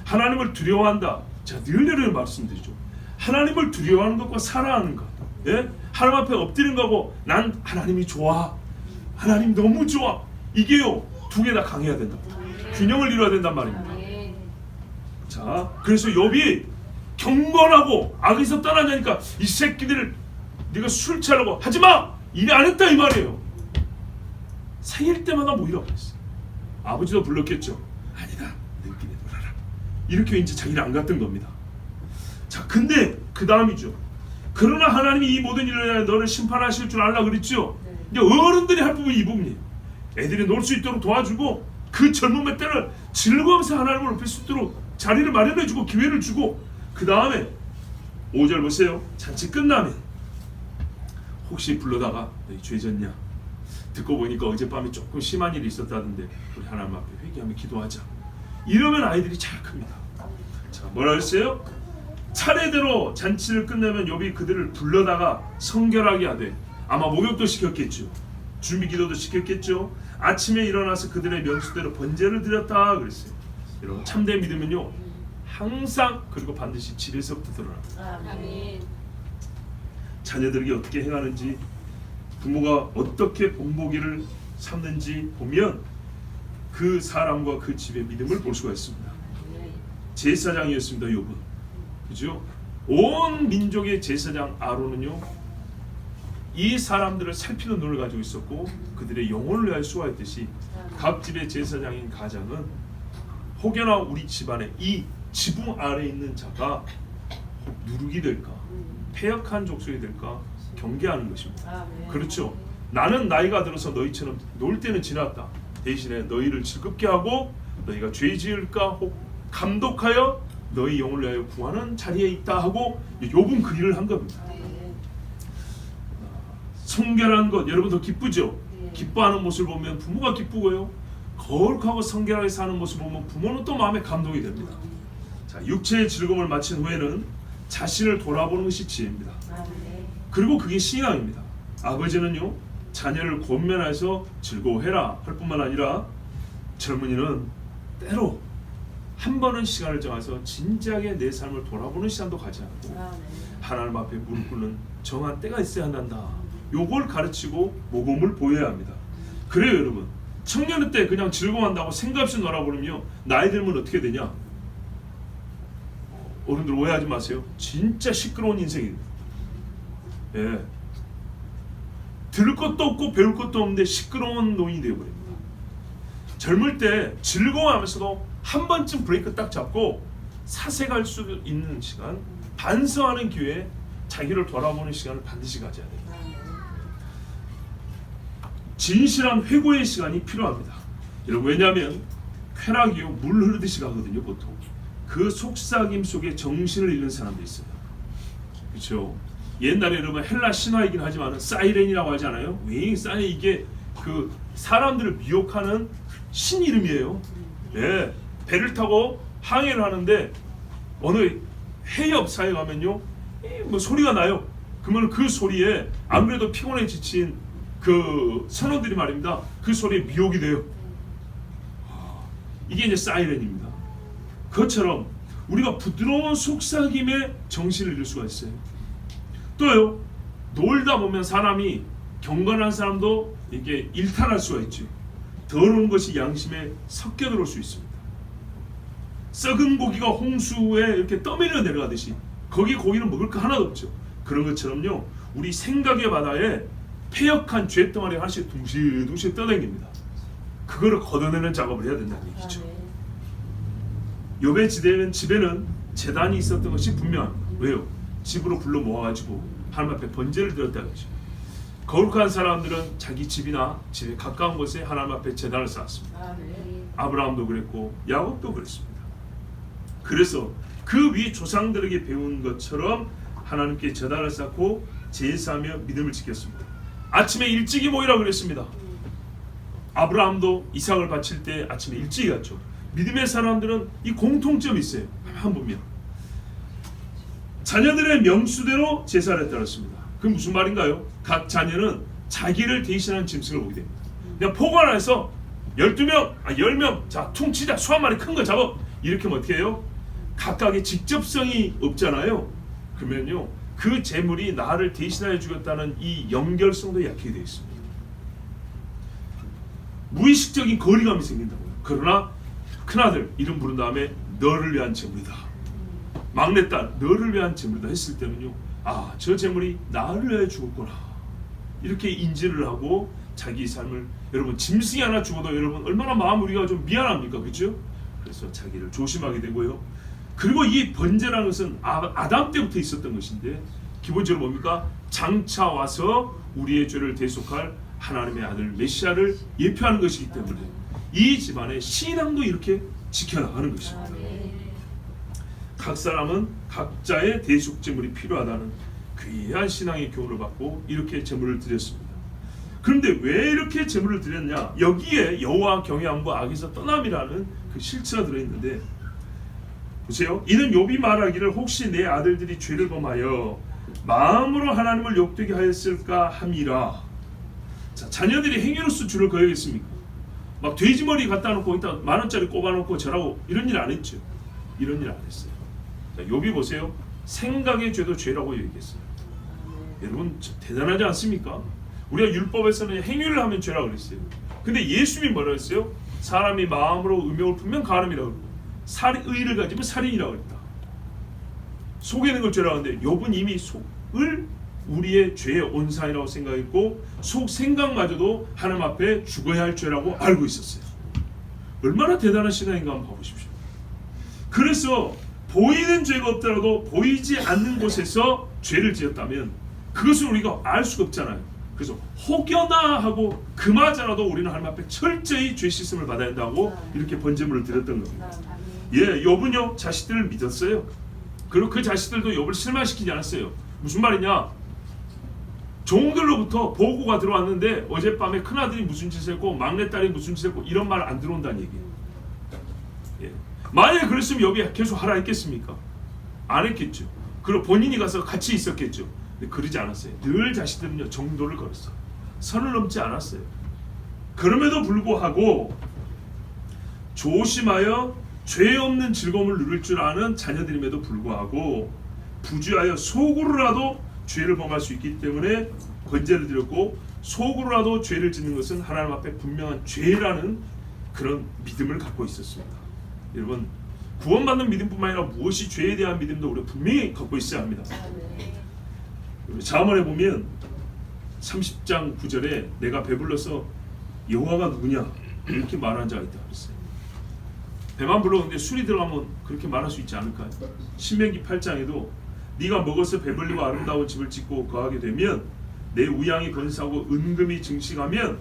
하나님을 두려워한다. 제가 늘 말씀드리죠. 하나님을 두려워하는 것과 사랑하는 것, 예? 하나님 앞에 엎드리는 거고, 난 하나님이 좋아, 하나님 너무 좋아, 이게요 두 개 다 강해야 된다. 균형을 이루어야 된단 말입니다. 자, 그래서 욥이 경건하고 악에서 떠나냐니까, 이 새끼들을 네가 술 취하려고 하지마! 이래 안 했다 이 말이에요. 생일 때마다 모이라고 했어. 아버지도 불렀겠죠. 아니다, 너희끼리 놀아라. 이렇게 이제 자기를 안 갔던 겁니다. 자, 근데 그 다음이죠. 그러나 하나님이 이 모든 일을 위하여 너를 심판하실 줄 알라 그랬죠. 이제 어른들이 할 부분이 이 부분이에요. 애들이 놀 수 있도록 도와주고, 그 젊음의 때를 즐거우면서 하나님을 높일 수 있도록 자리를 마련해주고 기회를 주고, 그 다음에 5절 보세요. 잔치 끝나면 혹시 불러다가 너희 죄 졌냐? 듣고 보니까 어젯밤에 조금 심한 일이 있었다던데 우리 하나님 앞에 회개하며 기도하자. 이러면 아이들이 잘 큽니다. 자, 뭐라 했어요? 차례대로 잔치를 끝내면 욥이 그들을 불러다가 성결하게 하되, 아마 목욕도 시켰겠죠. 준비 기도도 시켰겠죠. 아침에 일어나서 그들의 명수대로 번제를 드렸다 그랬어요. 여러분, 참된 믿음은요 항상 그리고 반드시 집에서부터 드러납니다. 아멘. 자녀들에게 어떻게 행하는지, 부모가 어떻게 본보기를 삼는지 보면 그 사람과 그 집의 믿음을 볼 수가 있습니다. 제사장이었습니다, 욥은. 그죠? 온 민족의 제사장 아론은요, 이 사람들을 살피는 눈을 가지고 있었고, 그들의 영혼을 위하여 수고했듯이 각 집의 제사장인 가장은 혹여나 우리 집안에 이 지붕 아래에 있는 자가 누룩이 될까, 패역한 족속이 될까 경계하는 것입니다. 그렇죠. 나는 나이가 들어서 너희처럼 놀 때는 지났다. 대신에 너희를 즐겁게 하고 너희가 죄 지을까 혹 감독하여 너희 영혼을 위하여 구하는 자리에 있다 하고 욥은 그 일을 한 겁니다. 성결한 것, 여러분 더 기쁘죠? 기뻐하는 모습을 보면 부모가 기쁘고요, 거룩하고 성결하게 사는 모습을 보면 부모는 또 마음에 감동이 됩니다. 자, 육체의 즐거움을 마친 후에는 자신을 돌아보는 것이 지혜입니다. 그리고 그게 신앙입니다. 아버지는요, 자녀를 권면해서 즐거워해라 할 뿐만 아니라, 젊은이는 때로 한 번은 시간을 정해서 진지하게 내 삶을 돌아보는 시간도 가져야 하고, 하나님 앞에 무릎 꿇는 정한 때가 있어야 한다. 요걸 가르치고 모범을 보여야 합니다. 그래요 여러분, 청년의 때 그냥 즐거워한다고 생각 없이 놀아버리면 나이 들면 어떻게 되냐? 어른들 오해하지 마세요. 진짜 시끄러운 인생입니다. 예. 들을 것도 없고 배울 것도 없는데 시끄러운 노인이 되어버립니다. 젊을 때 즐거워하면서도 한 번쯤 브레이크 딱 잡고 사색할 수 있는 시간, 반성하는 기회에 자기를 돌아보는 시간을 반드시 가져야 됩니다. 진실한 회고의 시간이 필요합니다. 여러분, 왜냐하면 쾌락이요 물 흐르듯이 가거든요. 보통 그 속삭임 속에 정신을 잃는 사람도 있어요. 그렇죠. 옛날에 여러분 헬라 신화이긴 하지만 사이렌이라고 하잖아요. 왜 사이렌 이게 그 사람들을 미혹하는 신 이름이에요. 예, 배를 타고 항해를 하는데 어느 해협사에 가면요, 뭐 소리가 나요. 그러면 그 소리에 아무래도 피곤해 지친 그 선원들이 말입니다. 그 소리에 미혹이 돼요. 이게 이제 사이렌입니다. 그것처럼 우리가 부드러운 속삭임에 정신을 잃을 수가 있어요. 또요, 놀다 보면 사람이 경건한 사람도 이게 일탈할 수가 있죠. 더러운 것이 양심에 섞여 들어올 수 있습니다. 썩은 고기가 홍수에 이렇게 떠밀려 내려가듯이 거기 고기는 먹을 거 하나도 없죠. 그런 것처럼요, 우리 생각의 바다에 폐역한 죄덩어리 하나씩 둥실둥실 떠다닙니다. 그거를 걷어내는 작업을 해야 된다는 얘기죠. 욥의 집에는 제단이 있었던 것이 분명합니다. 왜요? 집으로 불러 모아가지고 하나님 앞에 번제를 드렸다는 거죠. 거룩한 사람들은 자기 집이나 집에 가까운 곳에 하나님 앞에 제단을 쌓았습니다. 아브라함도 그랬고 야곱도 그랬습니다. 그래서 그 위 조상들에게 배운 것처럼 하나님께 제단을 쌓고 제사하며 믿음을 지켰습니다. 아침에 일찍이 모이라고 그랬습니다. 아브라함도 이삭을 바칠 때 아침에 일찍 갔죠. 믿음의 사람들은 이 공통점이 있어요. 한번 보면 자녀들의 명수대로 제사를 했다였습니다. 그게 무슨 말인가요? 각 자녀는 자기를 대신하는 짐승을 보게 됩니다. 그냥 포괄해서 12명, 10명, 자 퉁치자, 소 한 마리 큰 거 잡아, 이렇게 하면 어떻게 해요? 각각의 직접성이 없잖아요. 그러면요, 그 재물이 나를 대신하여 주겠다는 이 연결성도 약하게 되어 있습니다. 무의식적인 거리감이 생긴다고요. 그러나 큰아들 이름 부른 다음에 너를 위한 재물이다, 막내딸 너를 위한 재물이다 했을 때는요, 아, 저 재물이 나를 위해 죽었구나, 이렇게 인지를 하고 자기 삶을, 여러분 짐승이 하나 죽어도 여러분 얼마나 마음 우리가 좀 미안합니까, 그렇죠? 그래서 자기를 조심하게 되고요. 그리고 이 번제라는 것은 아담 때부터 있었던 것인데 기본적으로 뭡니까? 장차 와서 우리의 죄를 대속할 하나님의 아들 메시아를 예표하는 것이기 때문에 이 집안의 신앙도 이렇게 지켜나가는 것입니다. 각 사람은 각자의 대속 제물이 필요하다는 귀한 신앙의 교훈을 받고 이렇게 제물을 드렸습니다. 그런데 왜 이렇게 제물을 드렸냐? 여기에 여호와 경외함과 악에서 떠남이라는 그 실체가 들어있는데, 보세요. 이는 욥이 말하기를 혹시 내 아들들이 죄를 범하여 마음으로 하나님을 욕되게 하였을까 함이라. 자, 자녀들이 행위로서 주를 거역했습니까? 막 돼지머리 갖다 놓고 일단 10,000원짜리 꼽아놓고 저라고 이런 일 안 했죠. 이런 일 안 했어요. 자, 욥이 보세요. 생각의 죄도 죄라고 얘기했어요. 여러분 대단하지 않습니까? 우리가 율법에서는 행위를 하면 죄라고 그랬어요. 근데 예수님이 뭐라고 했어요? 사람이 마음으로 음욕을 품면 간음이라고 그랬고, 의를 가지면 살인이라고 그랬다. 속에 있는 걸 죄라고 하는데 욥은 이미 속을 우리의 죄의 온상이라고 생각했고 속 생각마저도 하나님 앞에 죽어야 할 죄라고 알고 있었어요. 얼마나 대단한 신앙인가 한번 봐보십시오. 그래서 보이는 죄가 없더라도 보이지 않는 곳에서 죄를 지었다면 그것을 우리가 알 수가 없잖아요. 그래서 혹여나 하고 그마저라도 우리는 하나님 앞에 철저히 죄 씻음을 받아야 한다고 이렇게 번제물을 드렸던 겁니다. 예, 욥은요 자식들을 믿었어요. 그리고 그 자식들도 욥을 실망시키지 않았어요. 무슨 말이냐? 종들로부터 보고가 들어왔는데 어젯밤에 큰아들이 무슨 짓을 했고 막내딸이 무슨 짓을 했고 이런 말 안 들어온다는 얘기예요. 예. 만약에 그랬으면 욥이 계속 하라 했겠습니까? 안 했겠죠. 그리고 본인이 가서 같이 있었겠죠. 근데 그러지 않았어요. 늘 자식들은요 정도를 걸었어요. 선을 넘지 않았어요. 그럼에도 불구하고 조심하여 죄 없는 즐거움을 누릴 줄 아는 자녀들임에도 불구하고 부주하여 속으로라도 죄를 범할 수 있기 때문에 번제를 드렸고, 속으로라도 죄를 짓는 것은 하나님 앞에 분명한 죄라는 그런 믿음을 갖고 있었습니다. 여러분 구원받는 믿음뿐만 아니라 무엇이 죄에 대한 믿음도 우리가 분명히 갖고 있어야 합니다. 잠언에 보면 30장 9절에 내가 배불러서 여호와가 누구냐 이렇게 말한 자가 있다 그랬어요. 배만 불렀는데 술이 들어가면 그렇게 말할 수 있지 않을까요? 신명기 8장에도 네가 먹어서 배불리고 아름다운 집을 짓고 거하게 되면 내 우양이 번성하고 은금이 증식하면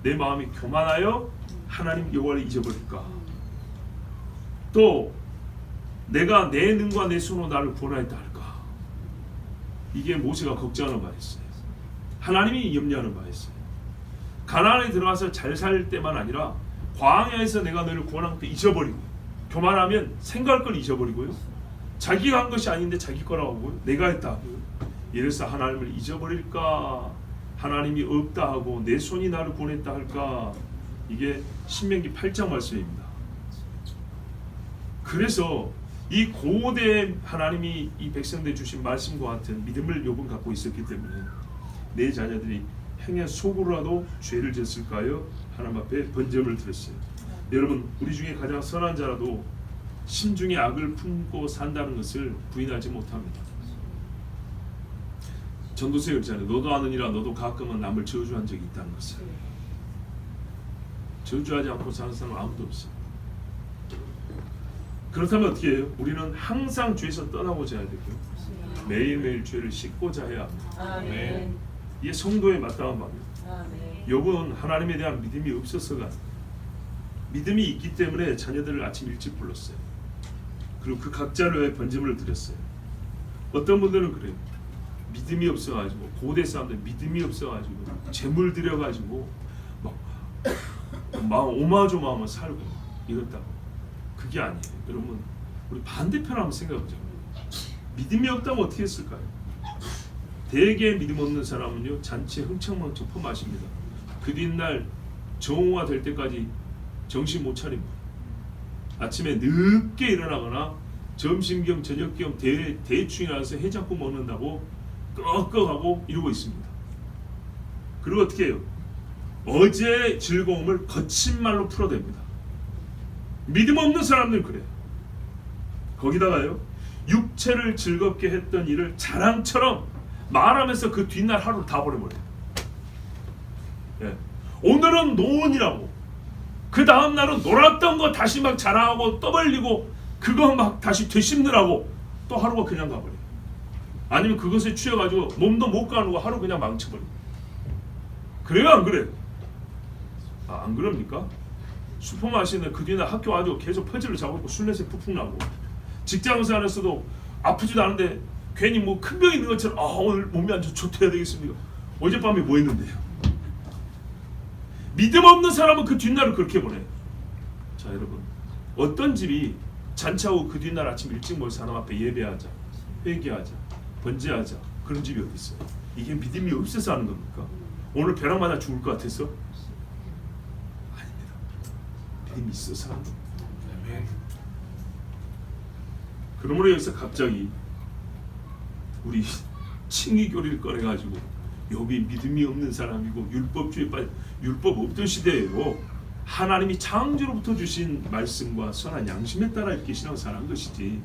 내 마음이 교만하여 하나님 여호와를 잊어버릴까? 또 내가 내 능과 내 손으로 나를 구원하였다 할까? 이게 모세가 걱정하는 바였어요. 하나님이 염려하는 바였어요. 가나안에 들어가서 잘 살 때만 아니라 광야에서 내가 너를 구원한 것도 잊어버리고, 교만하면 생각할 걸 잊어버리고요, 자기가 한 것이 아닌데 자기 거라고 하고요, 내가 했다 하고요, 이래서 하나님을 잊어버릴까, 하나님이 없다 하고 내 손이 나를 구원했다 할까. 이게 신명기 8장 말씀입니다. 그래서 이 고대 하나님이 이 백성들 주신 말씀과 같은 믿음을 욥은 갖고 있었기 때문에 내 자녀들이 행여 속으로라도 죄를 졌을까요? 하나님 앞에 번점을 들었어요. 여러분, 우리 중에 가장 선한 자라도 심중에 악을 품고 산다는 것을 부인하지 못합니다. 전도서에 그렇잖아요. 너도 아느니라 너도 가끔은 남을 저주한 적이 있다는 것을. 저주하지 않고 사는 사람은 아무도 없어요. 그렇다면 어떻게 해요? 우리는 항상 죄에서 떠나고자 해야 되고요, 매일매일 죄를 씻고자 해야 합니다. 아멘. 이게 성도의 마땅한 마음입니다. 아멘. 욥은 하나님에 대한 믿음이 없어서가, 믿음이 있기 때문에 자녀들을 아침 일찍 불렀어요. 그리고 그 각자를 위해 번제물을 드렸어요. 어떤 분들은 그래요. 믿음이 없어가지고, 고대 사람들 믿음이 없어가지고 재물 드려가지고 막 오마조마하면 살고 이렇다고. 그게 아니에요. 여러분, 우리 반대편 한번 생각해보죠. 믿음이 없다면 어떻게 했을까요? 대개 믿음 없는 사람은요, 잔치에 흥청망청 퍼마십니다. 그 뒷날 정오가 될 때까지 정신 못 차립니다. 아침에 늦게 일어나거나 점심 겸 저녁 겸 대충 일어나서 해장국 먹는다고 꺽꺽하고 이러고 있습니다. 그리고 어떻게 해요? 어제의 즐거움을 거친 말로 풀어댑니다. 믿음 없는 사람들은 그래요. 거기다가요, 육체를 즐겁게 했던 일을 자랑처럼 말하면서 그 뒷날 하루를 다 버려버려요. 예. 오늘은 노원이라고, 그 다음 날은 놀았던 거 다시 막 자랑하고 떠벌리고 그거 막 다시 되씹느라고 또 하루가 그냥 가버려요. 아니면 그것에 취해가지고 몸도 못 가누고 하루 그냥 망쳐버려요. 그래요, 안 그래요? 안 그럽니까? 슈퍼마시는 그 뒤에 학교 와가지고 계속 퍼즐을 잡고 있고 술 냄새 푹푹 나고, 직장생활에서도 아프지도 않은데 괜히 뭐 큰 병 있는 것처럼 오늘 몸이 안 좋대야 되겠습니까? 어젯밤에 뭐 했는데요? 믿음 없는 사람은 그 뒷날을 그렇게 보내요. 자, 여러분, 어떤 집이 잔치하고 그 뒷날 아침 일찍 모여서 하나님 앞에 예배하자, 회개하자, 번제하자, 그런 집이 어디 있어요? 이게 믿음이 없어서 하는 겁니까? 오늘 벼락 맞아 죽을 것 같아서? 아닙니다. 믿음이 있어서 하는 겁니다. 그러므로 여기서 갑자기 우리 칭의교리를 꺼내가지고 욥이 믿음이 없는 사람이고 율법주의에 빠진, 율법 없던 시대에요, 하나님이 창조로부터 주신 말씀과 선한 양심에 따라 이렇게 신앙생활한 것이지.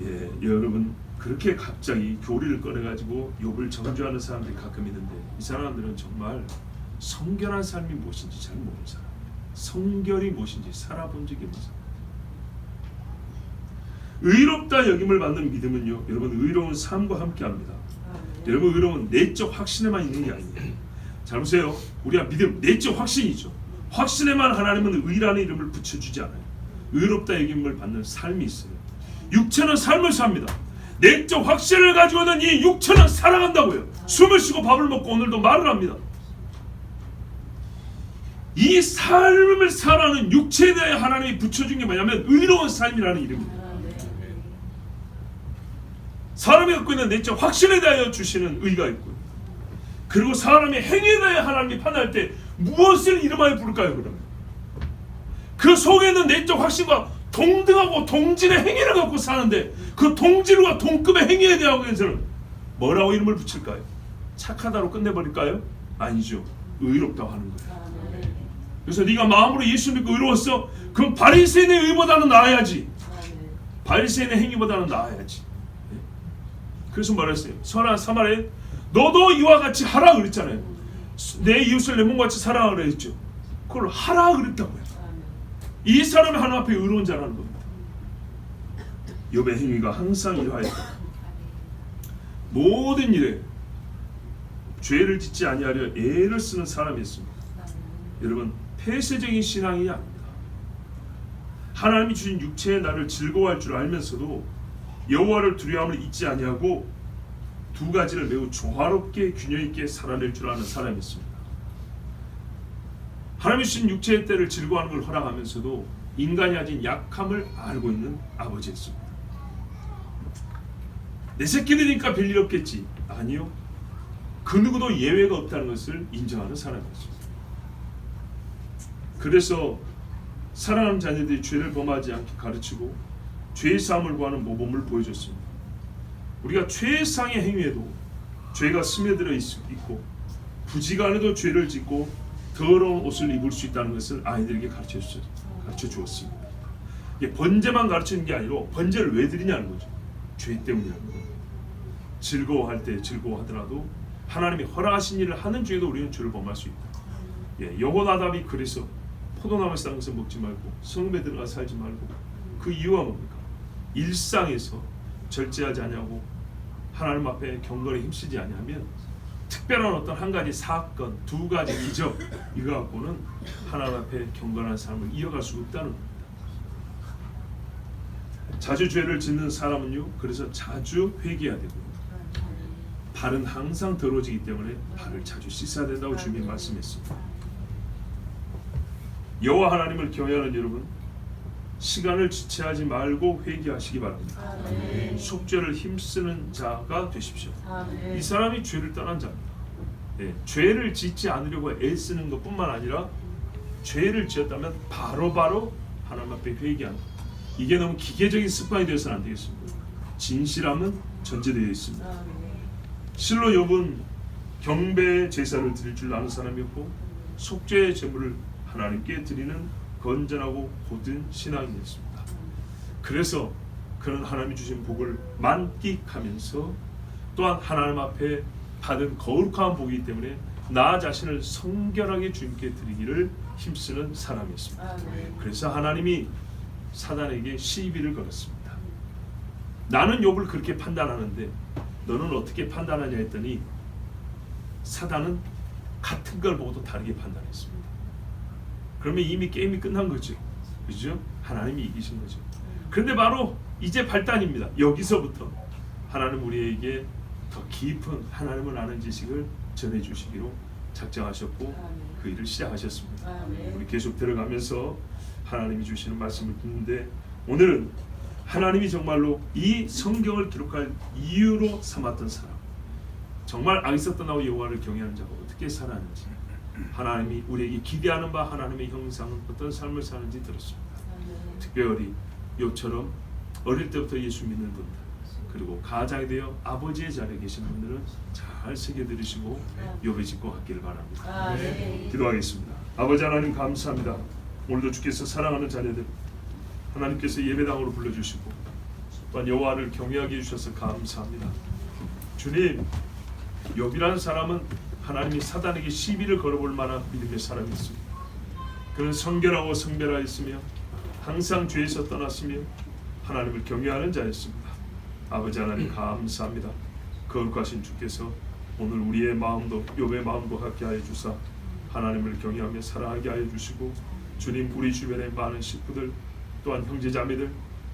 예, 여러분, 그렇게 갑자기 교리를 꺼내가지고 욥을 정죄하는 사람들이 가끔 있는데, 이 사람들은 정말 성결한 삶이 무엇인지 잘 모르는 사람, 성결이 무엇인지 살아본 적이 없는 사람. 의롭다 여김을 받는 믿음은요, 여러분, 의로운 삶과 함께합니다. 여러분, 의로운 내적 확신에만 있는 게 아니에요. 잘 보세요. 우리가 믿음, 내적 확신이죠. 확신에만 하나님은 의라는 이름을 붙여주지 않아요. 의롭다 여김을 받는 삶이 있어요. 육체는 삶을 삽니다. 내적 확신을 가지고는 이 육체는 살아간다고요. 숨을 쉬고 밥을 먹고 오늘도 말을 합니다. 이 삶을 살아가는 육체에 대해 하나님이 붙여준 게 뭐냐면 의로운 삶이라는 이름입니다. 사람이 갖고 있는 내적 확신에 대하여 주시는 의가 있고요, 그리고 사람의 행위에 대해 하나님이 판단할 때 무엇을 이름하여 부를까요? 그러면 그 속에는 내적 확신과 동등하고 동질의 행위를 갖고 사는데, 그 동질과 동급의 행위에 대해서는 뭐라고 이름을 붙일까요? 착하다로 끝내버릴까요? 아니죠. 의롭다고 하는 거예요. 그래서 네가 마음으로 예수 믿고 의로웠어? 그럼 바리새인의 의보다는 나아야지. 바리새인의 행위보다는 나아야지. 그래서 말했어요. 선한 사마리아, 너도 이와 같이 하라 그랬잖아요. 내 이웃을 내 몸같이 사랑하라 그랬죠. 그걸 하라 그랬다고요. 이 사람이 하나님 앞에 의로운 자라는 겁니다. 욥의 행위가 항상 이러하였다. 모든 일에 죄를 짓지 아니하려 애를 쓰는 사람이었습니다. 여러분, 폐쇄적인 신앙이 아닙니다. 하나님이 주신 육체의 나를 즐거워할 줄 알면서도 여호와를 두려움을 잊지 아니하고 두 가지를 매우 조화롭게 균형 있게 살아낼 줄 아는 사람이었습니다. 하나님이 주신 육체의 때를 즐거워하는 걸 허락하면서도 인간이 가진 약함을 알고 있는 아버지였습니다. 내 새끼들이니까 별일 없겠지. 아니요. 그 누구도 예외가 없다는 것을 인정하는 사람이었습니다. 그래서 사랑하는 자녀들이 죄를 범하지 않게 가르치고 죄의 사함을 구하는 모범을 보여줬습니다. 우리가 최상의 행위에도 죄가 스며들어 있고 부지간해도 죄를 짓고 더러운 옷을 입을 수 있다는 것을 아이들에게 가르쳐 주었습니다. 이게 번제만 가르치는 게 아니고 번제를 왜 드리냐는 거죠. 죄 때문이라는 거예요. 즐거워할 때 즐거워하더라도 하나님이 허락하신 일을 하는 중에도 우리는 죄를 범할 수 있다. 여호나답이 그래서 포도나무에서 딴 것을 먹지 말고 성읍에 들어가 살지 말고 그 이유가 뭡니까? 일상에서 절제하지 아니하고 하나님 앞에 경건에 힘쓰지 아니하면 특별한 어떤 한 가지 사건, 두 가지 기적 이거 갖고는 하나님 앞에 경건한 삶을 이어갈 수 없다는 겁니다. 자주 죄를 짓는 사람은요, 그래서 자주 회개해야 되고요. 발은 항상 더러워지기 때문에 발을 자주 씻어야 된다고 주님이 말씀했습니다. 여호와 하나님을 경외하는 여러분, 시간을 지체하지 말고 회개하시기 바랍니다. 아멘. 속죄를 힘쓰는 자가 되십시오. 아멘. 이 사람이 죄를 떠난 자입니다. 죄를 짓지 않으려고 애쓰는 것뿐만 아니라 죄를 지었다면 바로바로 하나님 앞에 회개하는 것. 이게 너무 기계적인 습관이 되어서는 안 되겠습니다. 진실함은 전제되어 있습니다. 아멘. 실로 욥은 경배 제사를 드릴 줄 아는 사람이었고 속죄의 제물을 하나님께 드리는 건전하고 고든 신앙이었습니다. 그래서 그는 하나님이 주신 복을 만끽하면서 또한 하나님 앞에 받은 거룩한 복이기 때문에 나 자신을 성결하게 주님께 드리기를 힘쓰는 사람이었습니다. 아멘. 그래서 하나님이 사단에게 시비를 걸었습니다. 나는 욥을 그렇게 판단하는데 너는 어떻게 판단하냐 했더니 사단은 같은 걸 보고도 다르게 판단했습니다. 그러면 이미 게임이 끝난 거죠. 그죠? 하나님이 이기신 거죠. 그런데 바로 이제 발단입니다. 여기서부터 하나님 우리에게 더 깊은 하나님을 아는 지식을 전해주시기로 작정하셨고 그 일을 시작하셨습니다. 아멘. 우리 계속 들어가면서 하나님이 주시는 말씀을 듣는데 오늘은 하나님이 정말로 이 성경을 기록할 이유로 삼았던 사람, 정말 악에서 떠나고 여호와를 경외하는 자가 어떻게 살았는지, 하나님이 우리에게 기대하는 바 하나님의 형상은 어떤 삶을 사는지 들었습니다. 아멘. 특별히 욥처럼 어릴 때부터 예수 믿는 분들, 그리고 가장이 되어 아버지의 자리에 계신 분들은 잘 새겨들으시고 욥의 짓고 갖기를 바랍니다. 아멘. 기도하겠습니다. 아버지 하나님 감사합니다. 오늘도 주께서 사랑하는 자녀들 하나님께서 예배당으로 불러주시고 또한 여호와를 경외하게 해주셔서 감사합니다. 주님, 욥이라는 사람은 하나님이 사단에게 시비를 걸어볼 만한 믿음의 사람이었습니다. 그는 성결하고 성별하였으며 항상 죄에서 떠났으며 하나님을 경외하는 자였습니다. 아버지 하나님 감사합니다. 거룩하신 주께서 오늘 우리의 마음도 욥의 마음도 갖게 하여 주사 하나님을 경외하며 사랑하게 하여 주시고, 주님 우리 주변의 많은 식구들 또한 형제자매들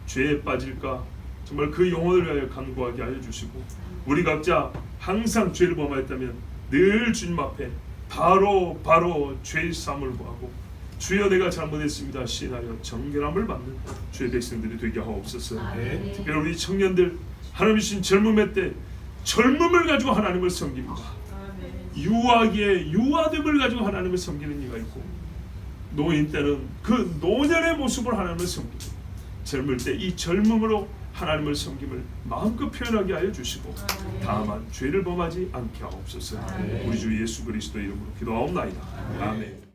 죄에 빠질까 정말 그 영혼을 위하여 간구하게 하여 주시고, 우리 각자 항상 죄를 범하였다면 늘 주님 앞에 바로 죄의 사함을 구하고 주여 내가 잘못했습니다 시인하여 정결함을 받는 주의 백성들이 되게 하옵소서. 아멘. 특별히 우리 청년들 하나님 주신 젊음의 때 젊음을 가지고 하나님을 섬깁니다. 아멘. 유아기에 유아됨을 가지고 하나님을 섬기는 이가 있고, 노인 때는 그 노년의 모습을 하나님을 섬기고, 젊을 때 이 젊음으로 하나님을 섬김을 마음껏 표현하게 하여 주시고, 다만 죄를 범하지 않게 하옵소서. 우리 주 예수 그리스도의 이름으로 기도하옵나이다. 아멘.